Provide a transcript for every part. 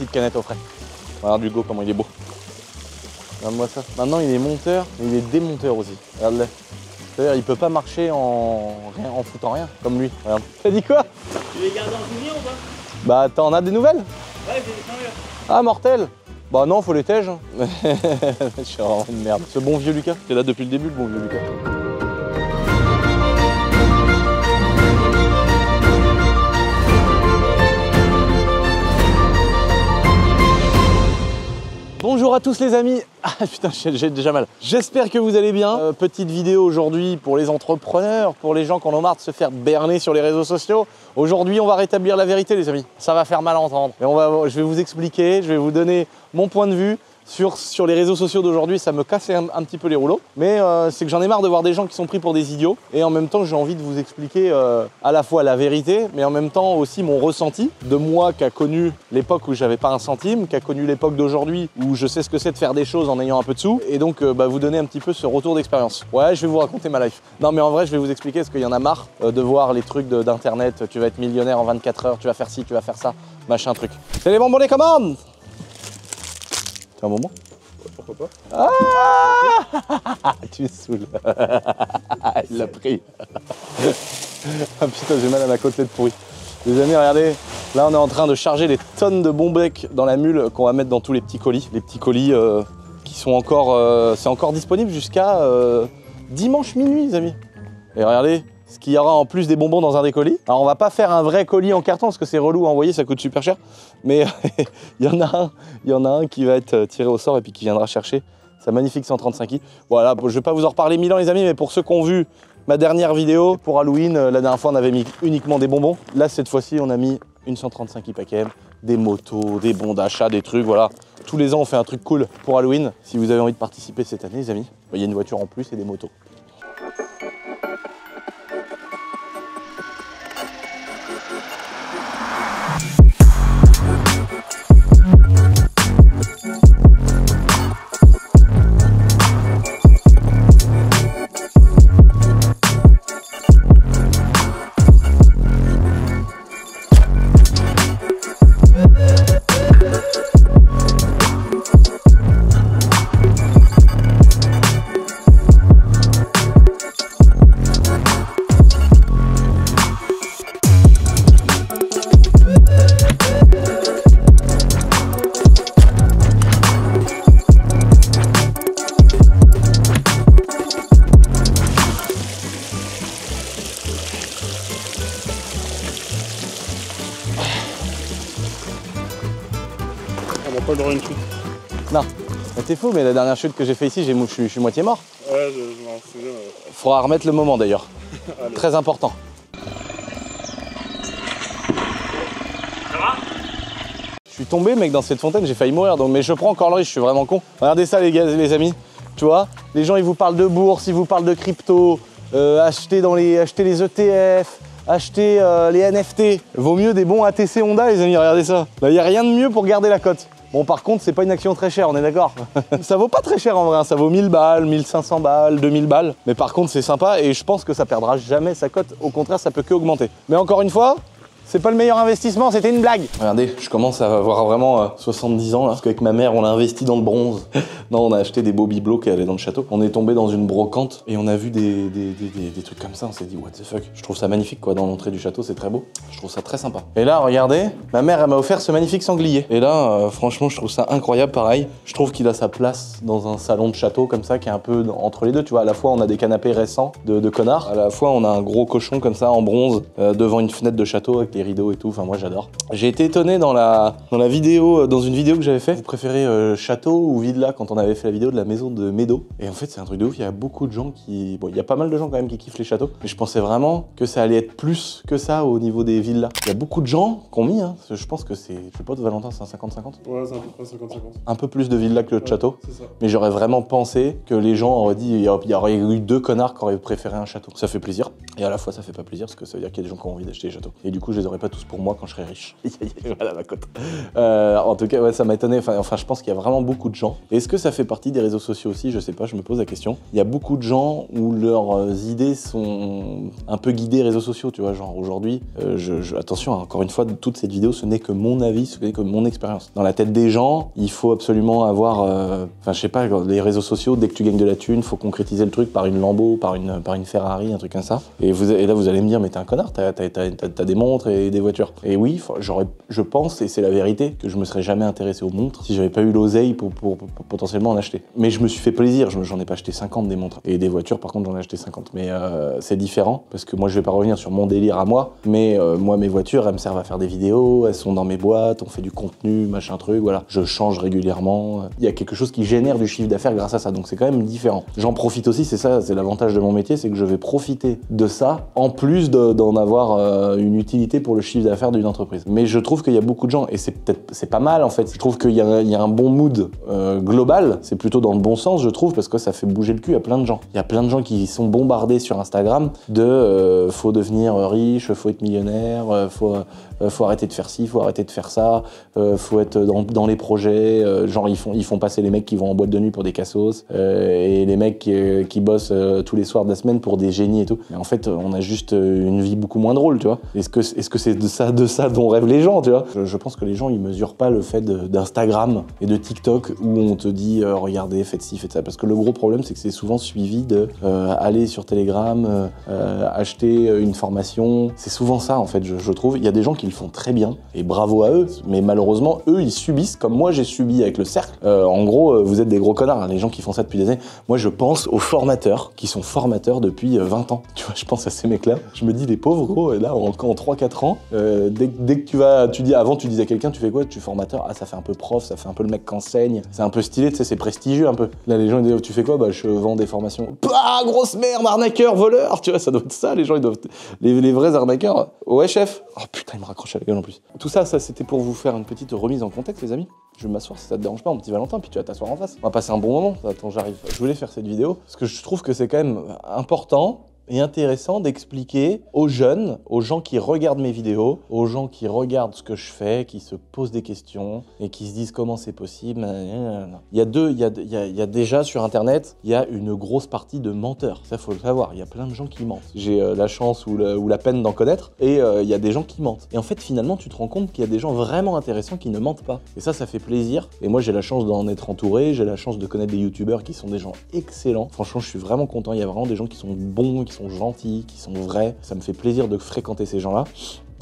petite canette au frais. Regarde Hugo comment il est beau. Regarde-moi ça. Maintenant il est monteur, mais il est démonteur aussi. Regarde-le. C'est-à-dire il peut pas marcher en foutant rien, comme lui. Regarde. T'as dit quoi? Tu les gardes en souvenir ou pas? Bah t'en as des nouvelles? Ouais, j'ai des souvenirs. Ah mortel. Bah non, faut les tèges. Je suis vraiment une merde. Ce bon vieux Lucas, qui est là depuis le début, le bon vieux Lucas. Bonjour à tous les amis. Ah putain, j'ai déjà mal. J'espère que vous allez bien. Petite vidéo aujourd'hui pour les entrepreneurs, pour les gens qui en ont marre de se faire berner sur les réseaux sociaux. Aujourd'hui, on va rétablir la vérité les amis. Ça va faire mal à entendre. Mais je vais vous expliquer, je vais vous donner mon point de vue sur les réseaux sociaux d'aujourd'hui. Ça me casse un petit peu les rouleaux. Mais c'est que j'en ai marre de voir des gens qui sont pris pour des idiots. Et en même temps, j'ai envie de vous expliquer à la fois la vérité, mais en même temps aussi mon ressenti de moi qui a connu l'époque où j'avais pas un centime, qui a connu l'époque d'aujourd'hui où je sais ce que c'est de faire des choses en ayant un peu de sous. Et donc, vous donner un petit peu ce retour d'expérience. Ouais, je vais vous raconter ma life. Non, mais en vrai, je vais vous expliquer parce qu'il y en a marre de voir les trucs d'internet. Tu vas être millionnaire en 24 heures, tu vas faire ci, tu vas faire ça, machin truc. C'est les bonbons des commandes. C'est un bonbon? Pourquoi pas? Ah tu me saoules. Il l'a pris. Ah putain, j'ai mal à ma côtelette pourrie. Les amis, regardez, là on est en train de charger les tonnes de bonbec dans la mule qu'on va mettre dans tous les petits colis. Les petits colis qui sont encore, c'est encore disponible jusqu'à dimanche minuit, les amis. Et regardez ce qu'il y aura en plus des bonbons dans un des colis. Alors on va pas faire un vrai colis en carton parce que c'est relou à envoyer, ça coûte super cher. Mais il y en a un qui va être tiré au sort et puis qui viendra chercher sa magnifique 135i. Voilà, je vais pas vous en reparler 1000 ans les amis, mais pour ceux qui ont vu ma dernière vidéo pour Halloween, la dernière fois on avait mis uniquement des bonbons. Là cette fois-ci on a mis une 135i paquet, des motos, des bons d'achat, des trucs, voilà. Tous les ans on fait un truc cool pour Halloween. Si vous avez envie de participer cette année les amis, il y a une voiture en plus et des motos. On va pas le droit à une chute. Non, mais t'es fou, mais la dernière chute que j'ai fait ici, je suis moitié mort. Ouais, je m'en souviens. Faudra remettre le moment d'ailleurs. Très important. Ça va? Je suis tombé mec dans cette fontaine, j'ai failli mourir, donc, mais je prends encore le risque, je suis vraiment con. Regardez ça les gars, les amis, tu vois, les gens ils vous parlent de bourse, ils vous parlent de crypto, acheter les ETF, acheter les NFT. Vaut mieux des bons ATC Honda les amis, regardez ça. Là il n'y a rien de mieux pour garder la cote. Bon par contre c'est pas une action très chère, on est d'accord. Ça vaut pas très cher en vrai, hein. Ça vaut 1000 balles, 1500 balles, 2000 balles. Mais par contre c'est sympa et je pense que ça perdra jamais sa cote, au contraire ça peut que augmenter. Mais encore une fois, c'est pas le meilleur investissement, c'était une blague. Regardez, je commence à avoir vraiment 70 ans là, parce qu'avec ma mère, on a investi dans le bronze. Non, on a acheté des beaux bibelots qui allaient dans le château. On est tombé dans une brocante et on a vu des trucs comme ça. On s'est dit, what the fuck. Je trouve ça magnifique quoi, dans l'entrée du château, c'est très beau. Je trouve ça très sympa. Et là, regardez, ma mère, elle m'a offert ce magnifique sanglier. Et là, franchement, je trouve ça incroyable, pareil. Je trouve qu'il a sa place dans un salon de château comme ça, qui est un peu entre les deux. Tu vois, à la fois, on a des canapés récents de connards. À la fois, on a un gros cochon comme ça, en bronze, devant une fenêtre de château avec des rideaux et tout. Enfin, moi, j'adore. J'ai été étonné dans une vidéo que j'avais fait. Vous préférez château ou villa quand on avait fait la vidéo de la maison de Médo. Et en fait, c'est un truc de ouf. Il y a beaucoup de gens qui... Bon, il y a pas mal de gens quand même qui kiffent les châteaux. Mais je pensais vraiment que ça allait être plus que ça au niveau des villas. Il y a beaucoup de gens qui ont mis, hein. Je pense que c'est... Je sais pas, de Valentin, c'est un 50-50. Ouais, c'est à peu près 50-50. Un peu plus de villas que de château. C'est ça. Mais j'aurais vraiment pensé que les gens auraient dit... Il y aurait eu 2 connards qui auraient préféré un château. Ça fait plaisir. Et à la fois, ça fait pas plaisir parce que ça veut dire qu'il y a des gens qui ont envie d'acheter des châteaux. Et du coup, je les aurais pas tous pour moi quand je serai riche. Voilà ma cote. En tout cas, ouais, ça m'a étonné. Enfin, je pense qu'il y a vraiment beaucoup de gens. Est-ce que ça fait partie des réseaux sociaux aussi? Je sais pas, je me pose la question. Il y a beaucoup de gens où leurs idées sont un peu guidées réseaux sociaux, tu vois. Genre aujourd'hui, attention, encore une fois, toute cette vidéo, ce n'est que mon avis, ce n'est que mon expérience. Dans la tête des gens, il faut absolument avoir, enfin, je sais pas, les réseaux sociaux, dès que tu gagnes de la thune, faut concrétiser le truc par une Lambo, par une Ferrari, un truc comme ça. Et là, vous allez me dire, mais t'es un connard, t'as des montres et des voitures. Et oui, je pense, et c'est la vérité, que je me serais jamais intéressé aux montres si j'avais pas eu l'oseille pour potentiellement en acheter. Mais je me suis fait plaisir, j'en ai pas acheté 50 des montres. Et des voitures, par contre, j'en ai acheté 50. Mais c'est différent, parce que moi, je vais pas revenir sur mon délire à moi, mais moi, mes voitures, elles me servent à faire des vidéos, elles sont dans mes boîtes, on fait du contenu, machin truc, voilà. Je change régulièrement. Il y a quelque chose qui génère du chiffre d'affaires grâce à ça, donc c'est quand même différent. J'en profite aussi, c'est ça, c'est l'avantage de mon métier, c'est que je vais profiter de ça, en plus d'en avoir une utilité pour le chiffre d'affaires d'une entreprise. Mais je trouve qu'il y a beaucoup de gens, et c'est pas mal en fait, je trouve qu'il y a un bon mood global, c'est plutôt dans le bon sens je trouve, parce que ça fait bouger le cul à plein de gens. Il y a plein de gens qui sont bombardés sur Instagram de faut devenir riche, faut être millionnaire, faut arrêter de faire ci, faut arrêter de faire ça, faut être dans les projets, genre ils font passer les mecs qui vont en boîte de nuit pour des cassos, et les mecs qui bossent tous les soirs de la semaine pour des génies et tout. Mais en fait, on a juste une vie beaucoup moins drôle, tu vois. Est-ce que c'est de ça dont rêvent les gens, tu vois? Je pense que les gens, ils mesurent pas le fait d'Instagram et de TikTok où on te dit regardez, faites ci, faites ça. Parce que le gros problème, c'est que c'est souvent suivi de aller sur Telegram, acheter une formation. C'est souvent ça, en fait, je trouve. Il y a des gens qui le font très bien, et bravo à eux, mais malheureusement, eux, ils subissent, comme moi j'ai subi avec le cercle. En gros, vous êtes des gros connards, hein, les gens qui font ça depuis des années. Moi, je pense aux formateurs qui sont formateurs depuis 20 ans. Tu vois, je pense à ces mecs-là. Je me dis, les pauvres, gros, là, en 3-4 ans, dès que tu disais à quelqu'un, tu fais quoi? Tu es formateur? Ah, ça fait un peu prof, ça fait un peu le mec qui enseigne. C'est un peu stylé, tu sais, c'est prestigieux un peu. Là, les gens, ils disent, tu fais quoi? Bah, je vends des formations. Ah, grosse merde, arnaqueur, voleur! Tu vois, ça doit être ça, les gens, ils doivent. Les vrais arnaqueurs. Ouais, chef. Oh putain, il me raccroche à la gueule en plus. Tout ça, c'était pour vous faire une petite remise en contexte, les amis. Je vais m'asseoir si ça te dérange pas, mon petit Valentin, puis tu vas t'asseoir en face. On va passer un bon moment. Attends, j'arrive. Je voulais faire cette vidéo parce que je trouve que c'est quand même important et intéressant d'expliquer aux jeunes, aux gens qui regardent mes vidéos, aux gens qui regardent ce que je fais, qui se posent des questions et qui se disent comment c'est possible. Il y a déjà sur Internet, il y a une grosse partie de menteurs. Ça, faut le savoir. Il y a plein de gens qui mentent. J'ai la chance ou la peine d'en connaître, et il y a des gens qui mentent. Et en fait, finalement, tu te rends compte qu'il y a des gens vraiment intéressants qui ne mentent pas. Et ça fait plaisir. Et moi, j'ai la chance d'en être entouré. J'ai la chance de connaître des youtubeurs qui sont des gens excellents. Franchement, je suis vraiment content. Il y a vraiment des gens qui sont bons, qui sont gentils, qui sont vrais. Ça me fait plaisir de fréquenter ces gens-là.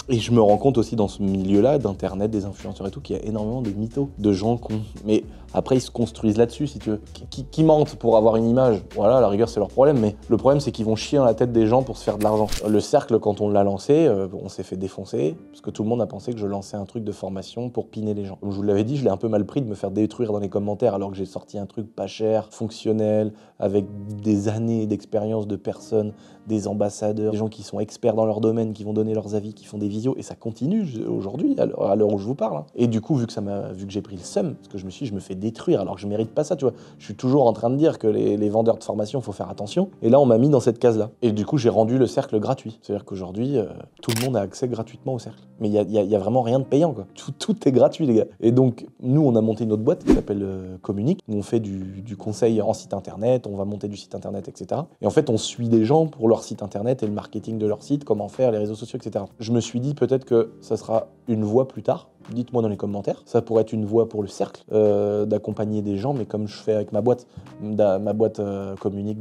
Et je me rends compte aussi dans ce milieu-là, d'internet, des influenceurs et tout, qu'il y a énormément de mythos, de gens cons. Mais après, ils se construisent là-dessus, si tu veux. Qui mentent pour avoir une image. Voilà, à la rigueur, c'est leur problème. Mais le problème, c'est qu'ils vont chier dans la tête des gens pour se faire de l'argent. Le cercle, quand on l'a lancé, on s'est fait défoncer, parce que tout le monde a pensé que je lançais un truc de formation pour piner les gens. Comme je vous l'avais dit, je l'ai un peu mal pris de me faire détruire dans les commentaires, alors que j'ai sorti un truc pas cher, fonctionnel, avec des années d'expérience de personnes, des ambassadeurs, des gens qui sont experts dans leur domaine, qui vont donner leurs avis, qui font des visios, et ça continue aujourd'hui, à l'heure où je vous parle. Hein. Et du coup, vu que j'ai pris le seum, parce que je me fais détruire, alors que je mérite pas ça, tu vois. Je suis toujours en train de dire que les vendeurs de formation, faut faire attention. Et là, on m'a mis dans cette case-là. Et du coup, j'ai rendu le cercle gratuit. C'est-à-dire qu'aujourd'hui, tout le monde a accès gratuitement au cercle. Mais il y a vraiment rien de payant, quoi. Tout est gratuit, les gars. Et donc, nous, on a monté une autre boîte qui s'appelle Communique, où on fait du conseil en site internet, on va monter du site internet, etc. Et en fait, on suit des gens pour leur site internet et le marketing de leur site, comment faire, les réseaux sociaux, etc. Je me suis dit peut-être que ça sera une voie plus tard. Dites-moi dans les commentaires. Ça pourrait être une voie pour le cercle, d'accompagner des gens, mais comme je fais avec ma boîte Communique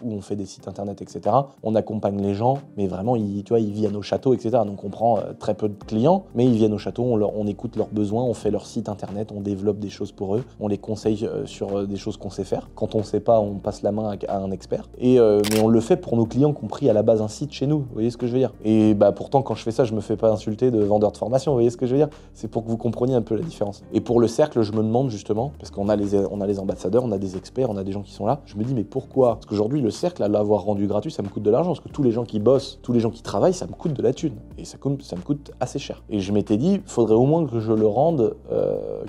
où on fait des sites internet, etc. On accompagne les gens, mais vraiment, ils viennent au château, etc. Donc on prend très peu de clients, mais ils viennent au château, on écoute leurs besoins, on fait leur site internet, on développe des choses pour eux, on les conseille sur des choses qu'on sait faire. Quand on ne sait pas, on passe la main à un expert. Mais on le fait pour nos clients qui ont pris à la base un site chez nous, vous voyez ce que je veux dire? Et pourtant, quand je fais ça, je me fais pas insulter de vendeur de formation, vous voyez ce que je veux dire? C'est pour que vous compreniez un peu la différence. Et pour le cercle, je me demande justement, parce qu'on a les ambassadeurs, on a des experts, on a des gens qui sont là, je me dis mais pourquoi? Parce qu'aujourd'hui, le cercle, à l'avoir rendu gratuit, ça me coûte de l'argent, parce que tous les gens qui bossent, tous les gens qui travaillent, ça me coûte de la thune. Et ça me coûte assez cher. Et je m'étais dit, faudrait au moins que je le rende,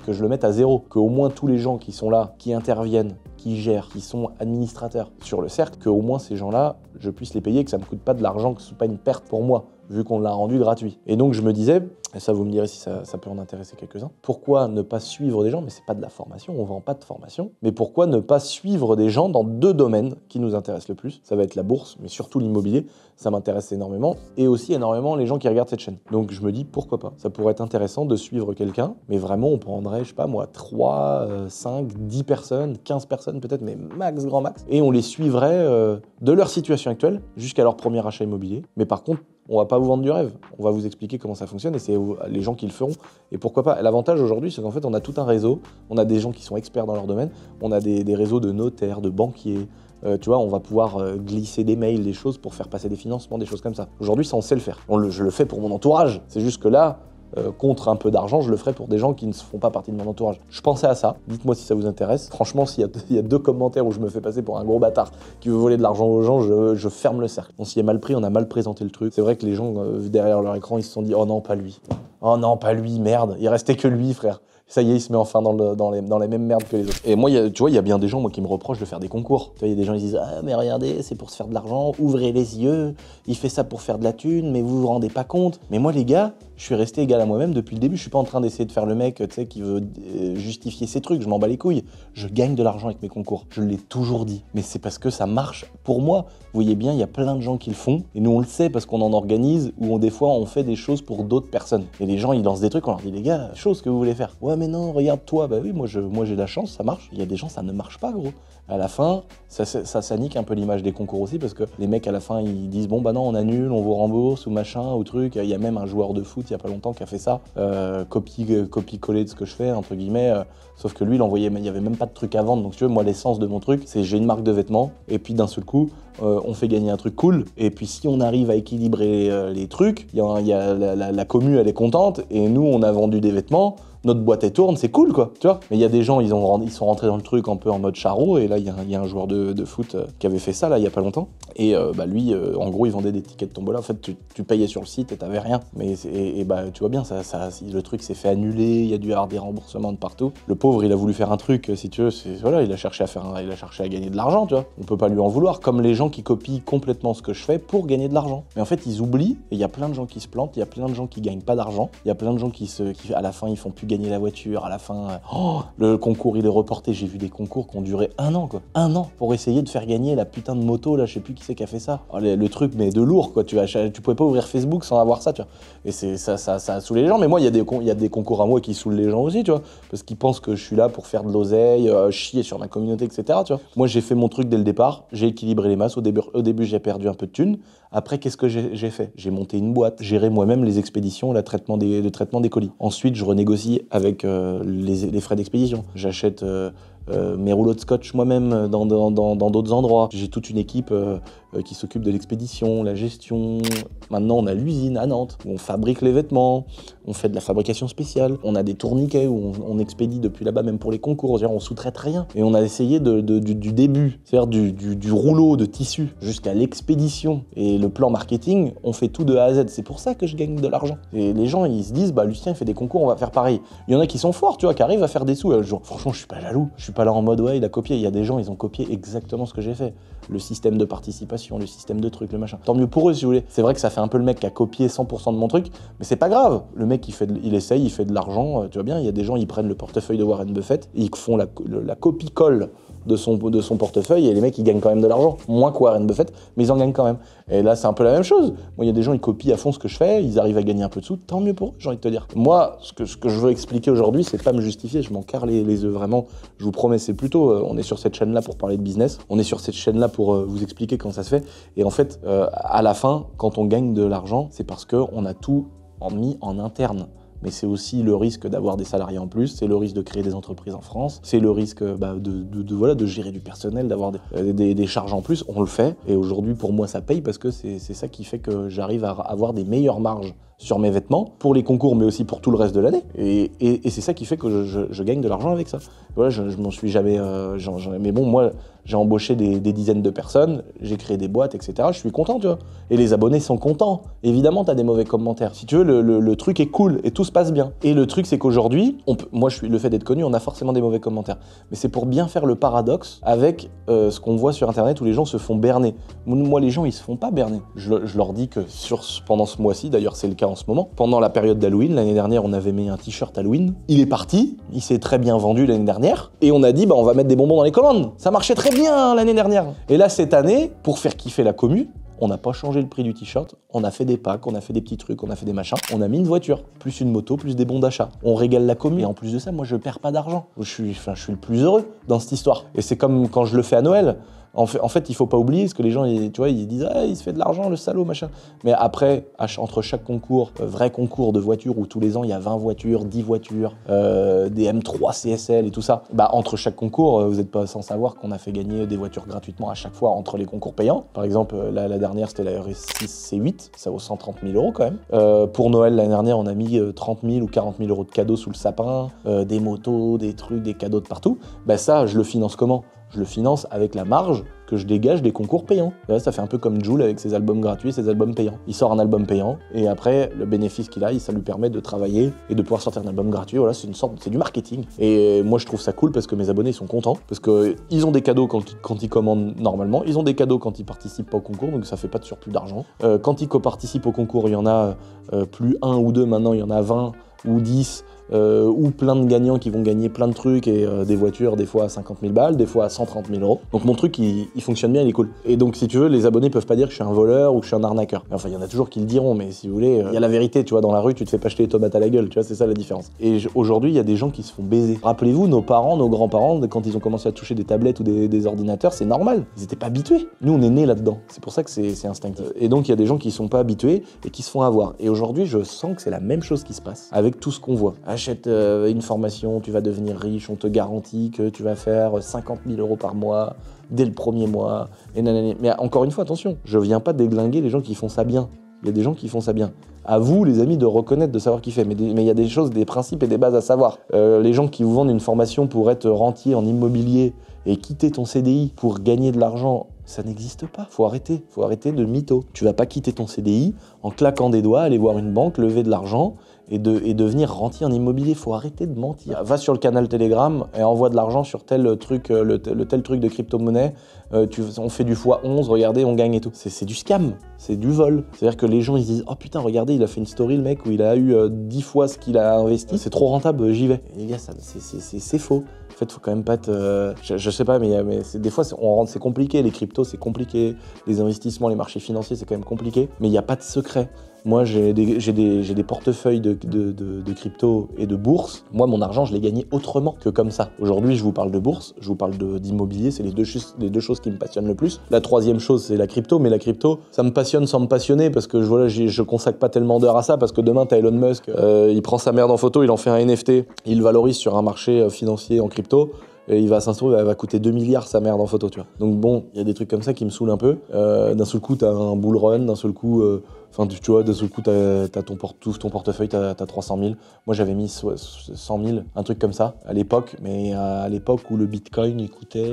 que je le mette à zéro, que au moins tous les gens qui sont là, qui interviennent, qui gèrent, qui sont administrateurs sur le cercle, que au moins ces gens-là, je puisse les payer, que ça me coûte pas de l'argent, que ce soit pas une perte pour moi. vu qu'on l'a rendu gratuit. Et donc je me disais, et ça vous me direz si ça peut en intéresser quelques-uns, pourquoi ne pas suivre des gens, mais c'est pas de la formation, on vend pas de formation, mais pourquoi ne pas suivre des gens dans 2 domaines qui nous intéressent le plus? Ça va être la bourse, mais surtout l'immobilier, ça m'intéresse énormément, et aussi énormément les gens qui regardent cette chaîne. Donc je me dis, pourquoi pas? Ça pourrait être intéressant de suivre quelqu'un, mais vraiment on prendrait, je sais pas moi, 3, 5, 10 personnes, 15 personnes peut-être, mais max, grand max, et on les suivrait de leur situation actuelle jusqu'à leur premier achat immobilier. Mais par contre, on va pas vous vendre du rêve, on va vous expliquer comment ça fonctionne et c'est les gens qui le feront. Et pourquoi pas? L'avantage aujourd'hui, c'est qu'en fait, on a tout un réseau, on a des gens qui sont experts dans leur domaine, on a des réseaux de notaires, de banquiers, tu vois, on va pouvoir glisser des mails, des choses pour faire passer des financements, des choses comme ça. Aujourd'hui, ça, on sait le faire. Je le fais pour mon entourage, c'est juste que là, contre un peu d'argent, je le ferai pour des gens qui ne font pas partie de mon entourage. Je pensais à ça, dites-moi si ça vous intéresse. Franchement, s'il y a 2 commentaires où je me fais passer pour un gros bâtard qui veut voler de l'argent aux gens, je ferme le cercle. On s'y est mal pris, on a mal présenté le truc. C'est vrai que les gens, derrière leur écran, ils se sont dit « Oh non, pas lui. Oh non, pas lui, merde. Il restait que lui, frère. » Ça y est, il se met enfin dans les mêmes merdes que les autres. Et moi, tu vois, il y a bien des gens qui me reprochent de faire des concours. Tu vois, il y a des gens qui disent « Ah, mais regardez, c'est pour se faire de l'argent, ouvrez les yeux, il fait ça pour faire de la thune, mais vous vous rendez pas compte. » Mais moi, les gars, je suis resté égal à moi-même depuis le début. Je suis pas en train d'essayer de faire le mec, tu sais, qui veut justifier ses trucs. Je m'en bats les couilles. Je gagne de l'argent avec mes concours. Je l'ai toujours dit. Mais c'est parce que ça marche pour moi. Vous voyez bien, il y a plein de gens qui le font. Et nous, on le sait parce qu'on en organise ou des fois, on fait des choses pour d'autres personnes. Et les gens, ils lancent des trucs, on leur dit, les gars, chose que vous voulez faire. Ouais, mais non, regarde-toi. Bah oui, moi j'ai de la chance, ça marche. Il y a des gens, ça ne marche pas, gros. À la fin, ça nique un peu l'image des concours aussi parce que les mecs, à la fin, ils disent, bon, bah non, on annule, on vous rembourse ou machin ou truc. Il y a même un joueur de foot, il y a pas longtemps, qui a fait ça. Copie-coller de ce que je fais, entre guillemets. Sauf que lui, il y avait même pas de truc à vendre. Donc, tu vois, moi, l'essence de mon truc, c'est j'ai une marque de vêtements et puis d'un seul coup, on fait gagner un truc cool. Et puis, si on arrive à équilibrer les trucs, la commu, elle est contente et nous, on a vendu des vêtements. Notre boîte elle tourne, c'est cool quoi, tu vois. Mais il y a des gens, ils sont rentrés dans le truc un peu en mode charreau, et là il y a un joueur de foot qui avait fait ça là il y a pas longtemps. Et lui, en gros, il vendait des tickets de tombola. En fait, tu payais sur le site et t'avais rien. Mais tu vois bien, le truc s'est fait annuler, il y a dû y avoir des remboursements de partout. Le pauvre, il a voulu faire un truc, si tu veux, voilà, il a cherché à gagner de l'argent, tu vois. On peut pas lui en vouloir, comme les gens qui copient complètement ce que je fais pour gagner de l'argent. Mais en fait, ils oublient, et il y a plein de gens qui se plantent, il y a plein de gens qui gagnent pas d'argent, il y a plein de gens qui à la fin, ils font plus gagner la voiture, à la fin, le concours il est reporté. J'ai vu des concours qui ont duré 1 an quoi. 1 an pour essayer de faire gagner la putain de moto là, je sais plus qui c'est qui a fait ça. Oh, le truc mais de lourd quoi, tu pouvais pas ouvrir Facebook sans avoir ça, tu vois. Et ça a saoulé les gens, mais moi il y a des concours à moi qui saoulent les gens aussi, tu vois, parce qu'ils pensent que je suis là pour faire de l'oseille, chier sur ma communauté, etc. Tu vois. Moi j'ai fait mon truc dès le départ, j'ai équilibré les masses. Au début j'ai perdu un peu de thunes. Après qu'est-ce que j'ai fait? J'ai monté une boîte, géré moi-même les expéditions, le traitement des colis. Ensuite je renégocie avec les frais d'expédition. J'achète mes rouleaux de scotch moi-même dans d'autres endroits. J'ai toute une équipe qui s'occupe de l'expédition, la gestion. Maintenant, on a l'usine à Nantes où on fabrique les vêtements, on fait de la fabrication spéciale, on a des tourniquets où on expédie depuis là-bas, même pour les concours. On sous-traite rien. Et on a essayé du début, c'est-à-dire du rouleau de tissu jusqu'à l'expédition et le plan marketing, on fait tout de A à Z. C'est pour ça que je gagne de l'argent. Et les gens, ils se disent, bah Lucien, il fait des concours, on va faire pareil. Il y en a qui sont forts, tu vois, qui arrivent à faire des sous. Franchement, je suis pas jaloux. Je suis pas là en mode, ouais, il a copié. Il y a des gens, ils ont copié exactement ce que j'ai fait. Le système de participation, le système de trucs, le machin. Tant mieux pour eux, si vous voulez. C'est vrai que ça fait un peu le mec qui a copié 100% de mon truc, mais c'est pas grave. Le mec, il essaye, il fait de l'argent. Tu vois bien, il y a des gens, ils prennent le portefeuille de Warren Buffett, et ils font la copie-colle de son portefeuille, et les mecs, ils gagnent quand même de l'argent. Moins que Warren Buffett, mais ils en gagnent quand même. Et là, c'est un peu la même chose. Moi, il y a des gens, ils copient à fond ce que je fais, ils arrivent à gagner un peu de sous, tant mieux pour eux, j'ai envie de te dire. Moi, ce que je veux expliquer aujourd'hui, c'est pas me justifier, je m'en carre les œufs, vraiment. Je vous promets, c'est plutôt, on est sur cette chaîne-là pour parler de business, on est sur cette chaîne-là pour vous expliquer comment ça se fait. Et en fait, à la fin, quand on gagne de l'argent, c'est parce qu'on a tout mis en interne. Mais c'est aussi le risque d'avoir des salariés en plus, c'est le risque de créer des entreprises en France, c'est le risque de gérer du personnel, d'avoir des charges en plus. On le fait, et aujourd'hui pour moi ça paye parce que c'est ça qui fait que j'arrive à avoir des meilleures marges sur mes vêtements, pour les concours mais aussi pour tout le reste de l'année. Et c'est ça qui fait que je gagne de l'argent avec ça. Voilà, je m'en suis jamais... mais bon, moi, j'ai embauché des dizaines de personnes, j'ai créé des boîtes, etc. Je suis content, tu vois. Et les abonnés sont contents. Évidemment, t'as des mauvais commentaires. Si tu veux, le truc est cool et tout se passe bien. Et le truc, c'est qu'aujourd'hui, moi, le fait d'être connu, on a forcément des mauvais commentaires. Mais c'est pour bien faire le paradoxe avec ce qu'on voit sur Internet où les gens se font berner. Moi, les gens, ils se font pas berner. Je leur dis que pendant ce mois-ci, d'ailleurs, c'est le cas en ce moment, pendant la période d'Halloween, l'année dernière, on avait mis un t-shirt Halloween. Il est parti, il s'est très bien vendu l'année dernière. Et on a dit, on va mettre des bonbons dans les commandes. Ça marchait très bien l'année dernière. Et là, cette année, pour faire kiffer la commu, on n'a pas changé le prix du t-shirt, on a fait des packs, on a fait des petits trucs, on a fait des machins. On a mis une voiture, plus une moto, plus des bons d'achat. On régale la commu. Et en plus de ça, moi, je perds pas d'argent. Je suis le plus heureux dans cette histoire. Et c'est comme quand je le fais à Noël. En fait, il faut pas oublier, ce que les gens, tu vois, ils disent « Ah, il se fait de l'argent, le salaud, machin ». Mais après, entre chaque concours, vrai concours de voitures où tous les ans, il y a 20 voitures, 10 voitures, des M3 CSL et tout ça, entre chaque concours, vous n'êtes pas sans savoir qu'on a fait gagner des voitures gratuitement à chaque fois entre les concours payants. Par exemple, la dernière, c'était la RS6 C8, ça vaut 130 000 € quand même. Pour Noël, l'année dernière, on a mis 30 000 ou 40 000 € de cadeaux sous le sapin, des motos, des trucs, des cadeaux de partout. Ça, je le finance comment ? Je le finance avec la marge que je dégage des concours payants. Et là, ça fait un peu comme Jul avec ses albums gratuits et ses albums payants. Il sort un album payant et après, le bénéfice qu'il a, ça lui permet de travailler et de pouvoir sortir un album gratuit. Voilà, c'est du marketing. Et moi, je trouve ça cool parce que mes abonnés sont contents parce qu'ils ont des cadeaux quand ils commandent normalement. Ils ont des cadeaux quand ils participent pas au concours, donc ça fait pas de surplus d'argent. Quand ils participent au concours, il y en a plus 1 ou 2 maintenant, il y en a 20 ou 10. Ou plein de gagnants qui vont gagner plein de trucs et des voitures des fois à 50 000 balles, des fois à 130 000 €. Donc mon truc il fonctionne bien, il est cool. Et donc si tu veux, les abonnés peuvent pas dire que je suis un voleur ou que je suis un arnaqueur. Enfin il y en a toujours qui le diront, mais si vous voulez, il y a la vérité, tu vois, dans la rue tu te fais pas jeter les tomates à la gueule, tu vois, c'est ça la différence. Et aujourd'hui il y a des gens qui se font baiser. Rappelez-vous, nos parents, nos grands-parents, quand ils ont commencé à toucher des tablettes ou des ordinateurs, c'est normal, ils étaient pas habitués. Nous on est nés là-dedans, c'est pour ça que c'est instinctif. Et donc il y a des gens qui sont pas habitués et qui se font avoir. Et aujourd'hui je sens que c'est la même chose qui se passe avec tout ce qu'on voit. Achète une formation, tu vas devenir riche, on te garantit que tu vas faire 50 000 € par mois dès le premier mois. Et nanani. Mais encore une fois, attention, je viens pas déglinguer les gens qui font ça bien. Il y a des gens qui font ça bien. À vous, les amis, de reconnaître, de savoir qui fait. Mais il y a des choses, des principes et des bases à savoir. Les gens qui vous vendent une formation pour être rentier en immobilier et quitter ton CDI pour gagner de l'argent, ça n'existe pas. Faut arrêter de mytho. Tu vas pas quitter ton CDI en claquant des doigts, aller voir une banque, lever de l'argent et devenir rentier en immobilier. Faut arrêter de mentir. Va sur le canal Telegram et envoie de l'argent sur tel truc, tel truc de crypto-monnaie. On fait du x11, regardez, on gagne et tout. C'est du scam, c'est du vol. C'est-à-dire que les gens ils se disent « Oh putain, regardez, il a fait une story le mec où il a eu 10 fois ce qu'il a investi. C'est trop rentable, j'y vais. » Et les gars, c'est faux. En fait, faut quand même pas être... je sais pas, mais des fois, c'est compliqué. Les cryptos, c'est compliqué. Les investissements, les marchés financiers, c'est quand même compliqué. Mais il n'y a pas de secret. Moi, j'ai des portefeuilles de crypto et de bourse. Moi, mon argent, je l'ai gagné autrement que comme ça. Aujourd'hui, je vous parle de bourse, je vous parle d'immobilier. C'est les deux choses qui me passionnent le plus. La troisième chose, c'est la crypto. Mais la crypto, ça me passionne sans me passionner parce que je consacre pas tellement d'heures à ça. Parce que demain, t'as Elon Musk, il prend sa merde en photo, il en fait un NFT, il valorise sur un marché financier en crypto. Et il va s'instruire, elle va coûter 2 milliards sa merde en photo, tu vois. Donc bon, il y a des trucs comme ça qui me saoulent un peu. D'un seul coup, t'as un bull run, d'un seul coup, tu vois, d'un seul coup, t'as ton portefeuille, t'as 300 000. Moi, j'avais mis 100 000, un truc comme ça, à l'époque. Mais à l'époque où le bitcoin, il coûtait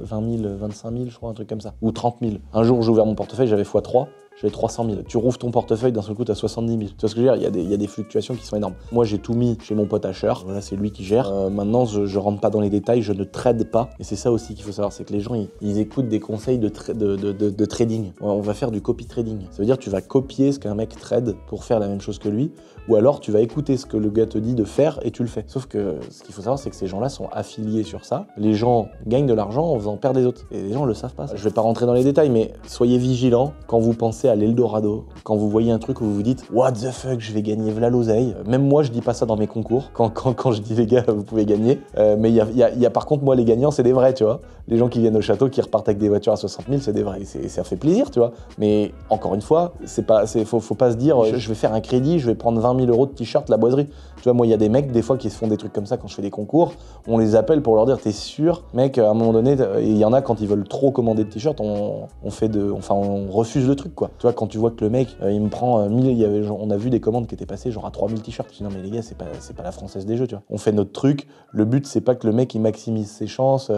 20 000, 25 000, je crois, un truc comme ça. Ou 30 000. Un jour, j'ai ouvert mon portefeuille, j'avais x3. J'avais 300 000. Tu rouvres ton portefeuille, d'un seul coup, t'as 70 000. Tu vois ce que je veux dire ? Il y a des fluctuations qui sont énormes. Moi, j'ai tout mis chez mon pote Asher. Voilà, c'est lui qui gère. Maintenant, je rentre pas dans les détails, je ne trade pas. Et c'est ça aussi qu'il faut savoir, c'est que les gens, ils écoutent des conseils de trading. On va faire du copy trading. Ça veut dire que tu vas copier ce qu'un mec trade pour faire la même chose que lui. Ou alors, tu vas écouter ce que le gars te dit de faire et tu le fais. Sauf que ce qu'il faut savoir, c'est que ces gens-là sont affiliés sur ça. Les gens gagnent de l'argent en faisant perdre les autres. Et les gens le savent pas. Je vais pas rentrer dans les détails, mais soyez vigilants quand vous pensez à l'Eldorado, quand vous voyez un truc où vous vous dites « What the fuck, je vais gagner v'là l'oseille ». Même moi, je dis pas ça dans mes concours, quand je dis « Les gars, vous pouvez gagner ». Mais il y a par contre, moi, les gagnants, c'est des vrais, tu vois. Les gens qui viennent au château, qui repartent avec des voitures à 60 000, c'est des vrais. Ça fait plaisir, tu vois. Mais encore une fois, faut pas se dire « Je vais faire un crédit, je vais prendre 20 000 € de t-shirt, la boiserie ». Tu vois, moi, il y a des mecs, des fois, qui se font des trucs comme ça quand je fais des concours. On les appelle pour leur dire « T'es sûr ?» Mec, à un moment donné, il y en a, quand ils veulent trop commander de t-shirts, on refuse le truc, quoi. Tu vois, quand tu vois que le mec, il me prend 1000, on a vu des commandes qui étaient passées genre à 3000 t-shirts. Je dis non mais les gars, c'est pas la Française des Jeux, tu vois. On fait notre truc. Le but, c'est pas que le mec il maximise ses chances.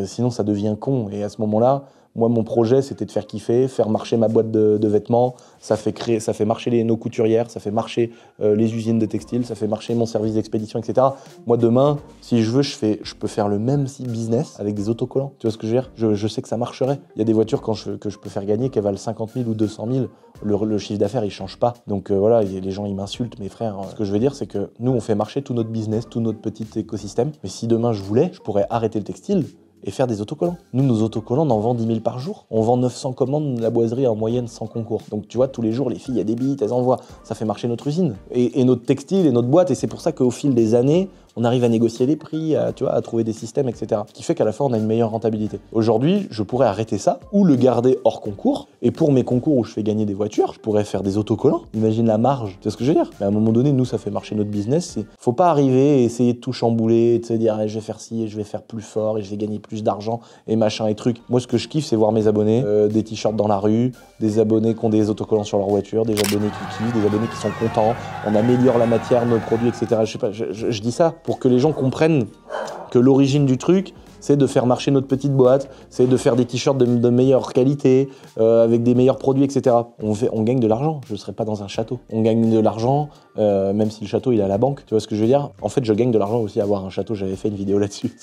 Sinon, ça devient con. Et à ce moment-là, moi, mon projet, c'était de faire kiffer, faire marcher ma boîte de vêtements. Ça fait marcher nos couturières, ça fait marcher les usines de textiles, ça fait marcher mon service d'expédition, etc. Moi, demain, si je veux, je peux faire le même business avec des autocollants. Tu vois ce que je veux dire? Je sais que ça marcherait. Il y a des voitures que je peux faire gagner qui valent 50 000 ou 200 000. Le chiffre d'affaires, il change pas. Donc voilà, les gens, ils m'insultent, mes frères. Ce que je veux dire, c'est que nous, on fait marcher tout notre business, tout notre petit écosystème. Mais si demain, je pourrais arrêter le textile et faire des autocollants. Nous, nos autocollants, on en vend 10 000 par jour. On vend 900 commandes, la boiserie en moyenne sans concours. Donc tu vois, tous les jours, les filles, il y a des bites, elles envoient. Ça fait marcher notre usine. Et notre textile et notre boîte. Et c'est pour ça qu'au fil des années, on arrive à négocier les prix, à trouver des systèmes, etc. Ce qui fait qu'à la fin, on a une meilleure rentabilité. Aujourd'hui, je pourrais arrêter ça ou le garder hors concours. Et pour mes concours où je fais gagner des voitures, je pourrais faire des autocollants. Imagine la marge. Tu sais ce que je veux dire? Mais à un moment donné, nous, ça fait marcher notre business. Faut pas arriver et essayer de tout chambouler, et de se dire je vais faire ci et je vais faire plus fort et je vais gagner plus d'argent et machin et trucs. Moi, ce que je kiffe, c'est voir mes abonnés, des t-shirts dans la rue, des abonnés qui ont des autocollants sur leur voiture, des abonnés qui kiffent, des abonnés qui sont contents. On améliore la matière, nos produits, etc. Je sais pas, je dis ça pour que les gens comprennent que l'origine du truc, c'est de faire marcher notre petite boîte, c'est de faire des t-shirts de meilleure qualité, avec des meilleurs produits, etc. On gagne de l'argent, je ne serais pas dans un château. On gagne de l'argent, même si le château il est à la banque, tu vois ce que je veux dire? En fait, je gagne de l'argent aussi à avoir un château, j'avais fait une vidéo là-dessus.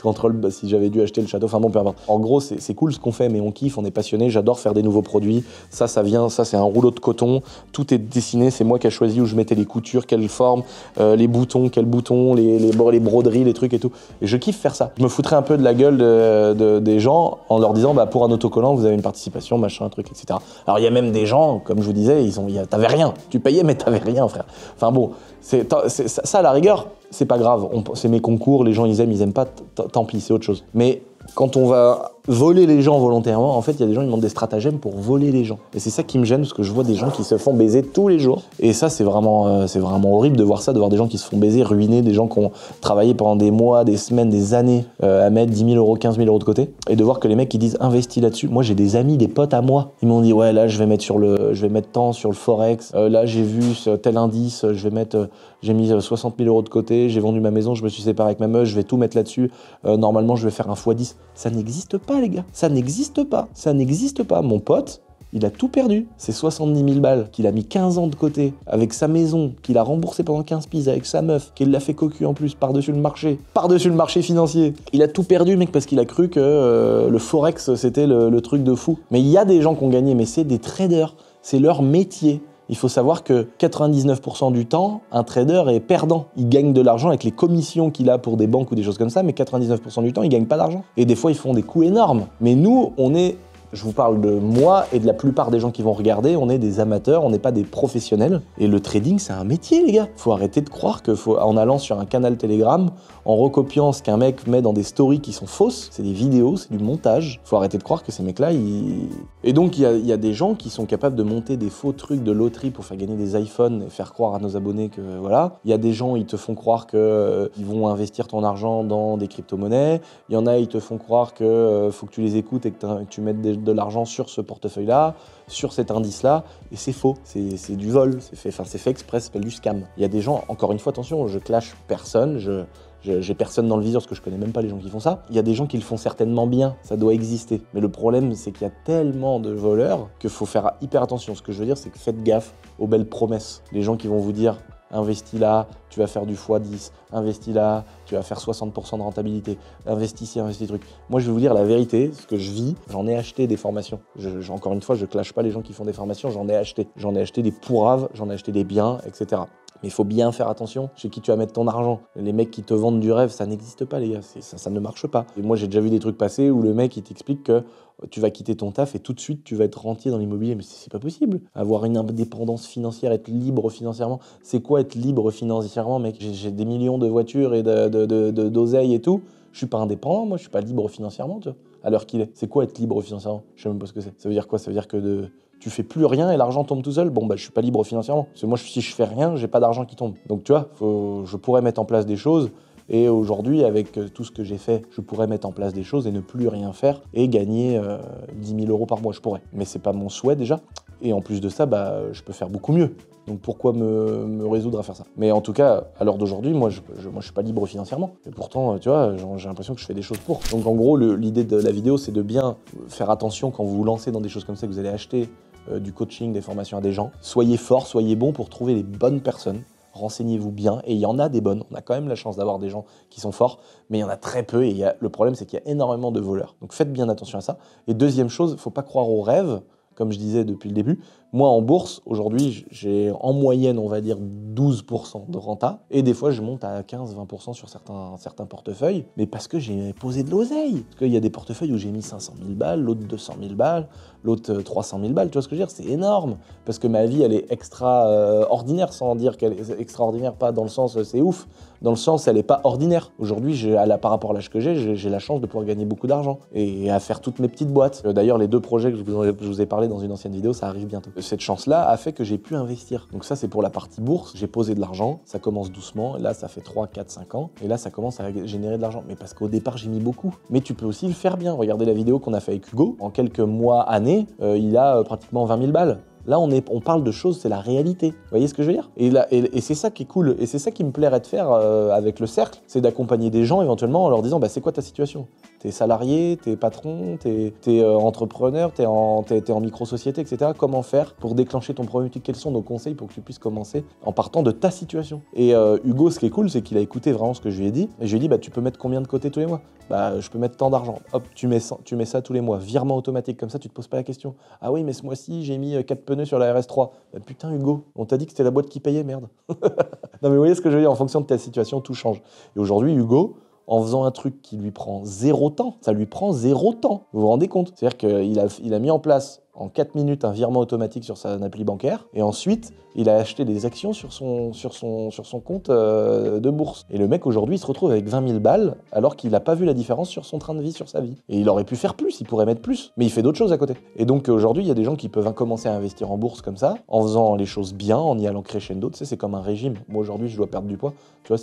Si j'avais dû acheter le château, enfin bon, peu importe. En gros, c'est cool ce qu'on fait, mais on kiffe, on est passionné, j'adore faire des nouveaux produits. Ça c'est un rouleau de coton, tout est dessiné, c'est moi qui ai choisi où je mettais les coutures, quelle forme, les boutons, quels boutons, les broderies, les trucs et tout. Et je kiffe faire ça. Je me foutrais un peu de la gueule des gens en leur disant pour un autocollant vous avez une participation, machin, truc, etc. Alors il y a même des gens, comme je vous disais, t'avais rien, tu payais mais t'avais rien, frère. Enfin bon, ça à la rigueur, c'est pas grave, c'est mes concours, les gens ils aiment pas, tant pis, c'est autre chose. Mais quand on va voler les gens volontairement, en fait, il y a des gens qui demandent des stratagèmes pour voler les gens. Et c'est ça qui me gêne, parce que je vois des gens qui se font baiser tous les jours. Et ça, c'est vraiment horrible de voir ça, de voir des gens qui se font baiser, ruiner, des gens qui ont travaillé pendant des mois, des semaines, des années à mettre 10 000 euros, 15 000 euros de côté. Et de voir que les mecs qui disent investis là-dessus. Moi, j'ai des amis, des potes à moi. Ils m'ont dit, ouais, là, je vais mettre tant sur le Forex. Là, j'ai vu tel indice, j'ai mis 60 000 euros de côté, j'ai vendu ma maison, je me suis séparé avec ma meuf, je vais tout mettre là-dessus. Normalement, je vais faire un x10. Ça n'existe pas, les gars. Ça n'existe pas. Ça n'existe pas. Mon pote, il a tout perdu. C'est 70 000 balles qu'il a mis 15 ans de côté avec sa maison, qu'il a remboursé pendant 15 piges avec sa meuf, qu'il l'a fait cocu en plus par-dessus le marché financier. Il a tout perdu, mec, parce qu'il a cru que le Forex, c'était le truc de fou. Mais il y a des gens qui ont gagné, mais c'est des traders. C'est leur métier. Il faut savoir que 99% du temps, un trader est perdant. Il gagne de l'argent avec les commissions qu'il a pour des banques ou des choses comme ça, mais 99% du temps, il gagne pas d'argent. Et des fois, ils font des coups énormes. Mais nous, je vous parle de moi et de la plupart des gens qui vont regarder, on est des amateurs, on n'est pas des professionnels. Et le trading, c'est un métier, les gars. Faut arrêter de croire en allant sur un canal Telegram, en recopiant ce qu'un mec met dans des stories qui sont fausses, c'est des vidéos, c'est du montage. Faut arrêter de croire que ces mecs-là, Et donc, il y a des gens qui sont capables de monter des faux trucs de loterie pour faire gagner des iPhones et faire croire à nos abonnés que voilà. Il y a des gens, ils te font croire que ils vont investir ton argent dans des crypto-monnaies. Il y en a, ils te font croire que faut que tu les écoutes et que tu mettes de l'argent sur ce portefeuille-là, sur cet indice-là, et c'est faux, c'est du vol, c'est fait exprès, ça s'appelle du scam. Il y a des gens, encore une fois, attention, je clash personne, j'ai personne dans le viseur parce que je connais même pas les gens qui font ça. Il y a des gens qui le font certainement bien, ça doit exister. Mais le problème, c'est qu'il y a tellement de voleurs qu'il faut faire hyper attention. Ce que je veux dire, c'est que faites gaffe aux belles promesses. Les gens qui vont vous dire investis là, tu vas faire du x10, investis là, tu vas faire 60% de rentabilité, investis ici, investis truc. Moi, je vais vous dire la vérité, ce que je vis, j'en ai acheté des formations. Encore une fois, je clash pas les gens qui font des formations, j'en ai acheté. J'en ai acheté des pourraves, j'en ai acheté des biens, etc. Mais il faut bien faire attention chez qui tu vas mettre ton argent. Les mecs qui te vendent du rêve, ça n'existe pas, les gars. Ça ne marche pas. Et moi, j'ai déjà vu des trucs passer où le mec, il t'explique que tu vas quitter ton taf et tout de suite, tu vas être rentier dans l'immobilier. Mais c'est pas possible. Avoir une indépendance financière, être libre financièrement. C'est quoi être libre financièrement, mec? J'ai des millions de voitures et d'oseille et tout. Je suis pas indépendant, moi, je suis pas libre financièrement, tu vois, à l'heure qu'il est. C'est quoi être libre financièrement? Je sais même pas ce que c'est. Ça veut dire quoi? Ça veut dire que tu fais plus rien et l'argent tombe tout seul. Bon, je suis pas libre financièrement. Parce que moi, si je fais rien, j'ai pas d'argent qui tombe. Donc, tu vois, je pourrais mettre en place des choses. Et aujourd'hui, avec tout ce que j'ai fait, je pourrais mettre en place des choses et ne plus rien faire et gagner 10 000 euros par mois. Je pourrais. Mais c'est pas mon souhait déjà. Et en plus de ça, bah, je peux faire beaucoup mieux. Donc pourquoi me résoudre à faire ça? Mais en tout cas, à l'heure d'aujourd'hui, moi je suis pas libre financièrement. Et pourtant, tu vois, j'ai l'impression que je fais des choses pour. Donc en gros, l'idée de la vidéo, c'est de bien faire attention quand vous vous lancez dans des choses comme ça, que vous allez acheter du coaching, des formations à des gens. Soyez forts, soyez bons pour trouver les bonnes personnes. Renseignez-vous bien, et il y en a des bonnes. On a quand même la chance d'avoir des gens qui sont forts, mais il y en a très peu, et le problème, c'est qu'il y a énormément de voleurs. Donc faites bien attention à ça. Et deuxième chose, il ne faut pas croire aux rêves, comme je disais depuis le début. Moi, en bourse, aujourd'hui, j'ai en moyenne, on va dire, 12% de renta. Et des fois, je monte à 15-20% sur certains portefeuilles. Mais parce que j'ai posé de l'oseille. Parce qu'il y a des portefeuilles où j'ai mis 500 000 balles, l'autre 200 000 balles, l'autre 300 000 balles. Tu vois ce que je veux dire? C'est énorme. Parce que ma vie, elle est extraordinaire, sans dire qu'elle est extraordinaire, pas dans le sens c'est ouf. Dans le sens, elle n'est pas ordinaire. Aujourd'hui, par rapport à l'âge que j'ai la chance de pouvoir gagner beaucoup d'argent. Et à faire toutes mes petites boîtes. D'ailleurs, les 2 projets que je vous ai parlé dans une ancienne vidéo, ça arrive bientôt. Cette chance-là a fait que j'ai pu investir. Donc ça, c'est pour la partie bourse. J'ai posé de l'argent, ça commence doucement. Là, ça fait 3, 4, 5 ans. Et là, ça commence à générer de l'argent. Mais parce qu'au départ, j'ai mis beaucoup. Mais tu peux aussi le faire bien. Regardez la vidéo qu'on a fait avec Hugo. En quelques mois, années, il a pratiquement 20 000 balles. Là, on parle de choses, c'est la réalité. Vous voyez ce que je veux dire? Et c'est ça qui est cool. Et c'est ça qui me plairait de faire avec le cercle. C'est d'accompagner des gens éventuellement en leur disant, bah, c'est quoi ta situation? T'es salarié, t'es patron, t'es entrepreneur, t'es en micro-société, etc. Comment faire pour déclencher ton premier outil? Quels sont nos conseils pour que tu puisses commencer en partant de ta situation? Et Hugo, ce qui est cool, c'est qu'il a écouté vraiment ce que je lui ai dit. Et je lui ai dit, bah, tu peux mettre combien de côté tous les mois? Bah, je peux mettre tant d'argent. Hop, tu mets ça tous les mois. Virement automatique, comme ça, tu te poses pas la question. Ah oui, mais ce mois-ci, j'ai mis 4 pneus sur la RS3. Bah, putain, Hugo, on t'a dit que c'était la boîte qui payait, merde. Non, mais vous voyez ce que je veux dire? En fonction de ta situation, tout change. Et aujourd'hui, Hugo, en faisant un truc qui lui prend 0 temps, ça lui prend 0 temps. Vous vous rendez compte? C'est-à-dire qu'il a mis en place en 4 minutes un virement automatique sur son appli bancaire, et ensuite, il a acheté des actions sur son compte de bourse. Et le mec, aujourd'hui, il se retrouve avec 20 000 balles, alors qu'il n'a pas vu la différence sur son train de vie, sur sa vie. Et il aurait pu faire plus, il pourrait mettre plus, mais il fait d'autres choses à côté. Et donc, aujourd'hui, il y a des gens qui peuvent commencer à investir en bourse comme ça, en faisant les choses bien, en y allant crescendo. Tu sais, c'est comme un régime. Moi, aujourd'hui, je dois perdre du poids. Tu vois,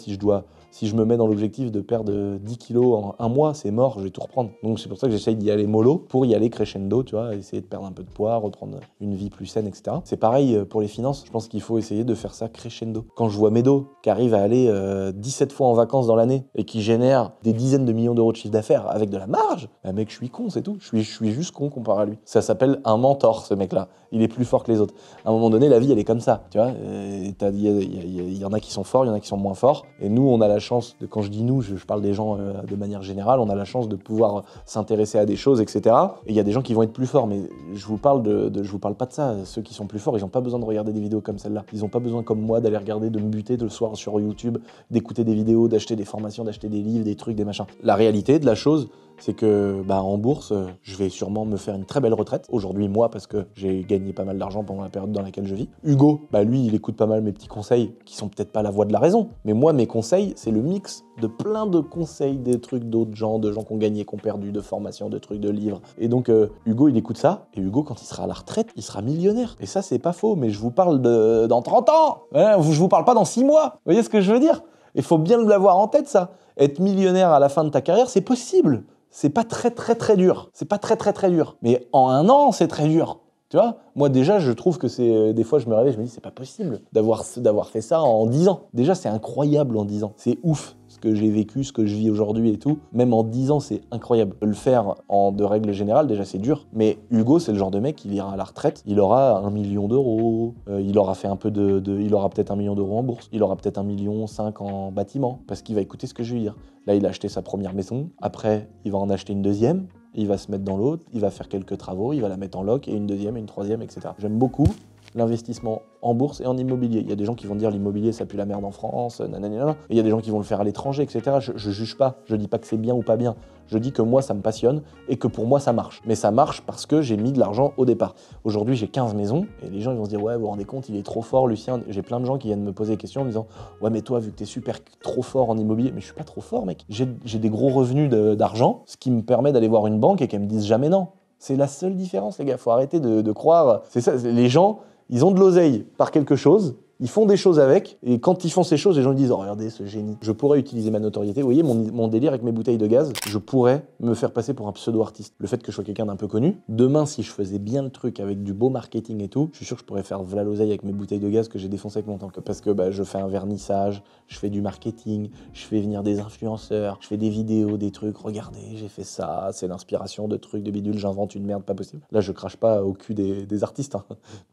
si je me mets dans l'objectif de perdre 10 kilos en un mois, c'est mort, je vais tout reprendre. Donc, c'est pour ça que j'essaye d'y aller mollo, pour y aller crescendo, tu vois, essayer de perdre un peu de poids, reprendre une vie plus saine, etc. C'est pareil pour les finances. Je pense qu'il faut essayer de faire ça crescendo. Quand je vois Medo, qui arrive à aller 17 fois en vacances dans l'année et qui génère des dizaines de millions d'euros de chiffre d'affaires avec de la marge, bah mec, je suis con, c'est tout. Je suis juste con comparé à lui. Ça s'appelle un mentor, ce mec-là. Il est plus fort que les autres. À un moment donné, la vie, elle est comme ça, tu vois. Il y en a qui sont forts, il y en a qui sont moins forts. Et nous, on a la chance, quand je dis nous, je parle des gens de manière générale, on a la chance de pouvoir s'intéresser à des choses, etc. Et il y a des gens qui vont être plus forts, mais je vous parle je vous parle pas de ça. Ceux qui sont plus forts, ils n'ont pas besoin de regarder des vidéos comme celle-là. Ils n'ont pas besoin, comme moi, d'aller regarder, de me buter le soir sur YouTube, d'écouter des vidéos, d'acheter des formations, d'acheter des livres, des trucs, des machins. La réalité de la chose, c'est que en bourse, je vais sûrement me faire une très belle retraite. Aujourd'hui, moi, parce que j'ai gagné pas mal d'argent pendant la période dans laquelle je vis. Hugo, lui, il écoute pas mal mes petits conseils, qui sont peut-être pas la voix de la raison. Mais moi, mes conseils, c'est le mix de plein de conseils, des trucs d'autres gens, de gens qui ont gagné, qui ont perdu, de formations, de trucs, de livres. Et donc, Hugo, il écoute ça. Et Hugo, quand il sera à la retraite, il sera millionnaire. Et ça, c'est pas faux. Mais je vous parle dans 30 ans. Voilà, je vous parle pas dans 6 mois. Vous voyez ce que je veux dire? Il faut bien l'avoir en tête, ça. Être millionnaire à la fin de ta carrière, c'est possible. C'est pas très dur. C'est pas très dur. Mais en 1 an, c'est très dur. Tu vois? Moi, déjà, je trouve que c'est... Des fois, je me réveille, je me dis, c'est pas possible d'avoir fait ça en 10 ans. Déjà, c'est incroyable en 10 ans. C'est ouf ce que j'ai vécu, ce que je vis aujourd'hui et tout. Même en 10 ans, c'est incroyable. Le faire de règle générale, déjà, c'est dur. Mais Hugo, c'est le genre de mec, il ira à la retraite, il aura 1 million d'euros, il aura fait un peu il aura peut-être 1 million d'euros en bourse, il aura peut-être 1,5 million en bâtiment, parce qu'il va écouter ce que je vais lui dire. Là, il a acheté sa première maison, après, il va en acheter une deuxième, il va se mettre dans l'autre, il va faire quelques travaux, il va la mettre en loc, et une deuxième, et une troisième, etc. J'aime beaucoup l'investissement en bourse et en immobilier. Il y a des gens qui vont dire l'immobilier, ça pue la merde en France, nanana. Et il y a des gens qui vont le faire à l'étranger, etc. Je juge pas, je dis pas que c'est bien ou pas bien. Je dis que moi, ça me passionne et que pour moi, ça marche. Mais ça marche parce que j'ai mis de l'argent au départ. Aujourd'hui, j'ai 15 maisons et les gens ils vont se dire « Ouais, vous vous rendez compte, il est trop fort, Lucien ». J'ai plein de gens qui viennent me poser des questions en me disant « Ouais, mais toi, vu que t'es super trop fort en immobilier », mais je suis pas trop fort, mec. J'ai des gros revenus d'argent, ce qui me permet d'aller voir une banque et qu'elle me dise jamais non. C'est la seule différence, les gars. Faut arrêter de croire. C'est ça, les gens... Ils ont de l'oseille par quelque chose, Ils font des choses avec, et quand ils font ces choses, les gens disent « Oh, regardez ce génie ». Je pourrais utiliser ma notoriété. Vous voyez, mon délire avec mes bouteilles de gaz, je pourrais me faire passer pour un pseudo-artiste. Le fait que je sois quelqu'un d'un peu connu, demain, si je faisais bien le truc avec du beau marketing et tout, je suis sûr que je pourrais faire v'là l'oseille avec mes bouteilles de gaz que j'ai défoncé avec mon temps. Parce que je fais un vernissage, je fais du marketing, je fais venir des influenceurs, je fais des vidéos, des trucs. Regardez, j'ai fait ça, c'est l'inspiration de trucs, de bidules, j'invente une merde pas possible. Là, je crache pas au cul des artistes. Hein.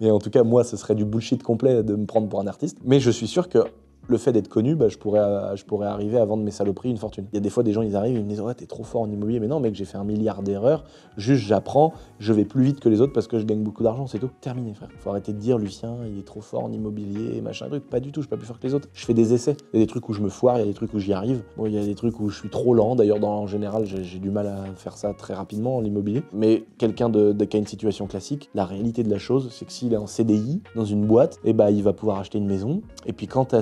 Mais en tout cas, moi, ce serait du bullshit complet de me prendre pour un artiste. Mais je suis sûr que le fait d'être connu, je pourrais arriver à vendre mes saloperies une fortune. Il y a des fois des gens, ils arrivent, ils me disent « Ouais, t'es trop fort en immobilier ». Mais non, mec, j'ai fait 1 milliard d'erreurs. Juste, j'apprends, je vais plus vite que les autres parce que je gagne beaucoup d'argent, c'est tout. Terminé, frère. Faut arrêter de dire « Lucien, il est trop fort en immobilier, machin truc ». Pas du tout, je suis pas plus fort que les autres. Je fais des essais. Il y a des trucs où je me foire, il y a des trucs où j'y arrive. Bon, il y a des trucs où je suis trop lent. D'ailleurs, en général, j'ai du mal à faire ça très rapidement en immobilier. Mais quelqu'un qui a une situation classique, la réalité de la chose, c'est que s'il est en CDI, dans une boîte, il va pouvoir acheter une maison. Et puis quand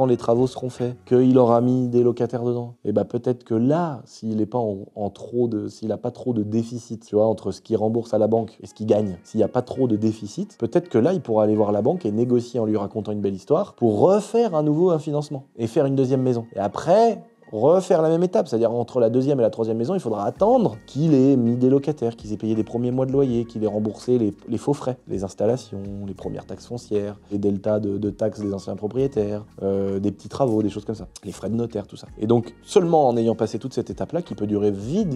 les travaux seront faits, qu'il aura mis des locataires dedans, et peut-être que là, s'il n'a pas trop de déficit, tu vois, entre ce qu'il rembourse à la banque et ce qu'il gagne, s'il n'y a pas trop de déficit, peut-être que là, il pourra aller voir la banque et négocier en lui racontant une belle histoire pour refaire à nouveau un financement et faire une deuxième maison. Et après, refaire la même étape, c'est-à-dire entre la deuxième et la troisième maison, il faudra attendre qu'il ait mis des locataires, qu'ils aient payé des premiers mois de loyer, qu'il ait remboursé les faux frais, les installations, les premières taxes foncières, les deltas de taxes des anciens propriétaires, des petits travaux, des choses comme ça, les frais de notaire, tout ça. Et donc, seulement en ayant passé toute cette étape-là, qui peut durer vite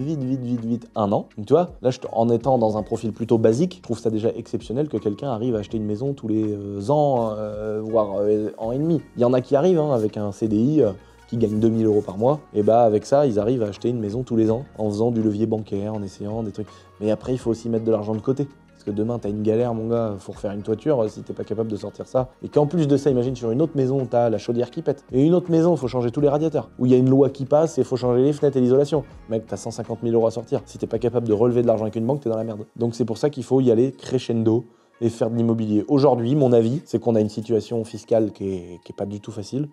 1 an, donc, tu vois, là, en étant dans un profil plutôt basique, je trouve ça déjà exceptionnel que quelqu'un arrive à acheter une maison tous les ans, voire an et demi. Il y en a qui arrivent avec un CDI, qui gagnent 2 000 € par mois, et avec ça, ils arrivent à acheter une maison tous les ans, en faisant du levier bancaire, en essayant des trucs. Mais après, il faut aussi mettre de l'argent de côté. Parce que demain, t'as une galère, mon gars, faut refaire une toiture, si t'es pas capable de sortir ça. Et qu'en plus de ça, imagine, sur une autre maison, t'as la chaudière qui pète. Et une autre maison, faut changer tous les radiateurs. Où il y a une loi qui passe et faut changer les fenêtres et l'isolation. Mec, t'as 150 000 € à sortir. Si t'es pas capable de relever de l'argent avec une banque, t'es dans la merde. Donc c'est pour ça qu'il faut y aller crescendo et faire de l'immobilier. Aujourd'hui, mon avis, c'est qu'on a une situation fiscale qui est pas du tout facile.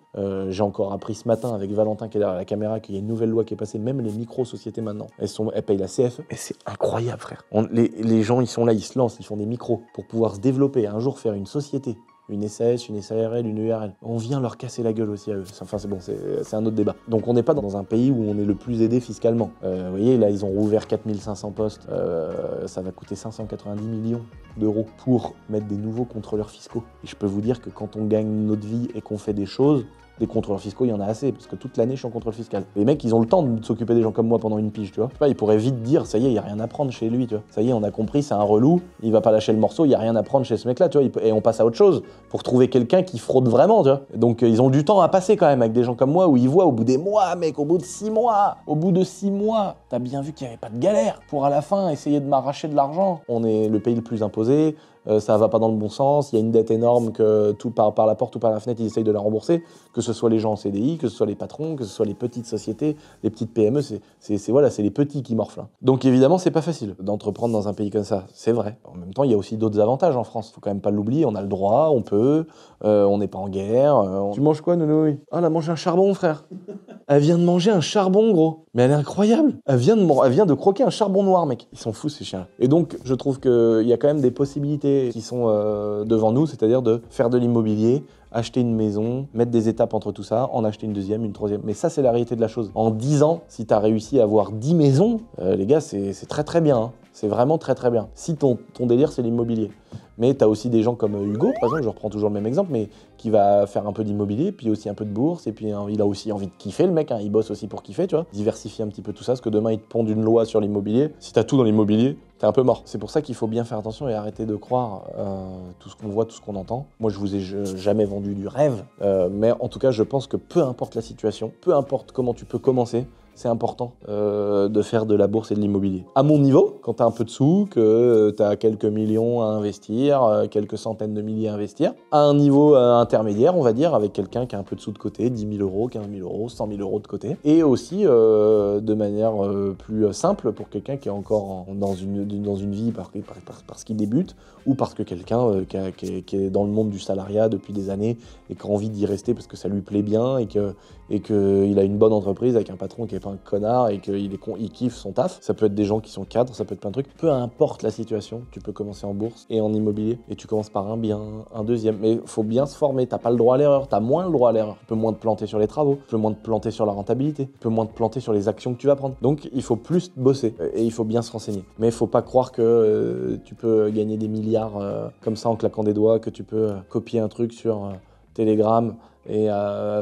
J'ai encore appris ce matin avec Valentin qui est derrière la caméra qu'il y a une nouvelle loi qui est passée, même les micro-sociétés maintenant. Elles payent la CFE. Et c'est incroyable, frère. Les gens, ils sont là, ils se lancent, ils font des micros pour pouvoir se développer, un jour faire une société. Une SAS, une SARL, une URL. On vient leur casser la gueule aussi à eux. Enfin, c'est bon, c'est un autre débat. Donc, on n'est pas dans un pays où on est le plus aidé fiscalement. Vous voyez, là, ils ont rouvert 4500 postes. Ça va coûter 590 millions d'euros pour mettre des nouveaux contrôleurs fiscaux. Et je peux vous dire que quand on gagne notre vie et qu'on fait des choses, des contrôleurs fiscaux, il y en a assez, parce que toute l'année, je suis en contrôle fiscal. Les mecs, ils ont le temps de s'occuper des gens comme moi pendant une pige, tu vois. Je sais pas, ils pourraient vite dire, ça y est, il n'y a rien à prendre chez lui, tu vois. Ça y est, on a compris, c'est un relou, il va pas lâcher le morceau, il n'y a rien à prendre chez ce mec-là, tu vois. Et on passe à autre chose pour trouver quelqu'un qui fraude vraiment, tu vois. Donc, ils ont du temps à passer quand même avec des gens comme moi, où ils voient au bout des mois, mec, au bout de 6 mois, t'as bien vu qu'il n'y avait pas de galère pour à la fin essayer de m'arracher de l'argent. On est le pays le plus imposé. Ça va pas dans le bon sens, il y a une dette énorme que tout par la porte ou par la fenêtre, ils essayent de la rembourser, que ce soit les gens en CDI, que ce soit les patrons, que ce soit les petites sociétés, les petites PME, c'est les petits qui morflent. Hein. Donc évidemment, c'est pas facile d'entreprendre dans un pays comme ça, c'est vrai. En même temps, il y a aussi d'autres avantages en France, faut quand même pas l'oublier, on a le droit, on peut, on n'est pas en guerre. Tu manges quoi, Nono? Ah, elle a mangé un charbon, frère. Elle vient de manger un charbon, gros. Mais elle est incroyable. Elle vient de croquer un charbon noir, mec. Ils sont fous, ces chiens. Et donc, je trouve qu'il y a quand même des possibilités qui sont devant nous, c'est-à-dire de faire de l'immobilier, acheter une maison, mettre des étapes entre tout ça, en acheter une deuxième, une troisième. Mais ça, c'est la réalité de la chose. En 10 ans, si tu as réussi à avoir 10 maisons, les gars, c'est très très bien. Hein. C'est vraiment très très bien. Si ton délire, c'est l'immobilier. Mais tu as aussi des gens comme Hugo, par exemple, je reprends toujours le même exemple, mais qui va faire un peu d'immobilier, puis aussi un peu de bourse, et puis il a aussi envie de kiffer, le mec, hein, il bosse aussi pour kiffer, tu vois. Diversifier un petit peu tout ça, parce que demain, il te pond une loi sur l'immobilier. Si tu as tout dans l'immobilier, t'es un peu mort. C'est pour ça qu'il faut bien faire attention et arrêter de croire tout ce qu'on voit, tout ce qu'on entend. Moi, je vous ai jamais vendu du rêve, mais en tout cas, je pense que peu importe la situation, peu importe comment tu peux commencer, c'est important de faire de la bourse et de l'immobilier. À mon niveau, quand tu as un peu de sous, que tu as quelques millions à investir, quelques centaines de milliers à investir, à un niveau intermédiaire, on va dire, avec quelqu'un qui a un peu de sous de côté, 10 000 €, 15 000 €, 100 000 € de côté, et aussi de manière plus simple pour quelqu'un qui est encore dans une vie parce qu'il débute, ou parce que quelqu'un qui est dans le monde du salariat depuis des années et qui a envie d'y rester parce que ça lui plaît bien et et qu'il a une bonne entreprise avec un patron qui est pas un connard et qu'il kiffe son taf. Ça peut être des gens qui sont cadres, ça peut être plein de trucs. Peu importe la situation, tu peux commencer en bourse et en immobilier et tu commences par un bien, un deuxième. Mais il faut bien se former, t'as pas le droit à l'erreur, t'as moins le droit à l'erreur. Tu peux moins te planter sur les travaux, tu peux moins te planter sur la rentabilité, tu peux moins te planter sur les actions que tu vas prendre. Donc il faut plus bosser et il faut bien se renseigner. Mais il faut pas croire que tu peux gagner des milliards comme ça en claquant des doigts, que tu peux copier un truc sur Telegram et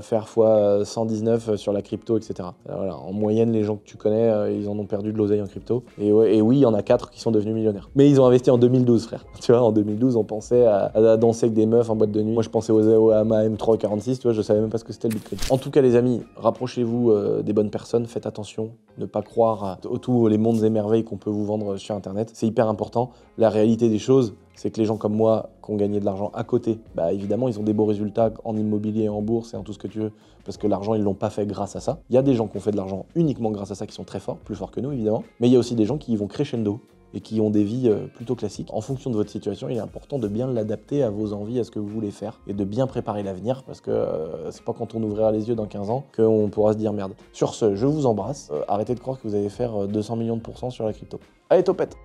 faire x 119 sur la crypto, etc. Voilà. En moyenne, les gens que tu connais, ils en ont perdu de l'oseille en crypto. Et oui, il y en a 4 qui sont devenus millionnaires. Mais ils ont investi en 2012, frère. Tu vois, en 2012, on pensait à danser avec des meufs en boîte de nuit. Moi, je pensais à ma M346, tu vois, je savais même pas ce que c'était le Bitcoin. En tout cas, les amis, rapprochez-vous des bonnes personnes, faites attention, ne pas croire à tous les mondes et merveilles qu'on peut vous vendre sur Internet. C'est hyper important. La réalité des choses, c'est que les gens comme moi qui ont gagné de l'argent à côté, bah évidemment, ils ont des beaux résultats en immobilier, en bourse et en tout ce que tu veux, parce que l'argent, ils l'ont pas fait grâce à ça. Il y a des gens qui ont fait de l'argent uniquement grâce à ça, qui sont très forts, plus forts que nous, évidemment. Mais il y a aussi des gens qui y vont crescendo et qui ont des vies plutôt classiques. En fonction de votre situation, il est important de bien l'adapter à vos envies, à ce que vous voulez faire, et de bien préparer l'avenir, parce que c'est pas quand on ouvrira les yeux dans 15 ans qu'on pourra se dire merde. Sur ce, je vous embrasse. Arrêtez de croire que vous allez faire 200 millions de % sur la crypto. Allez, topette!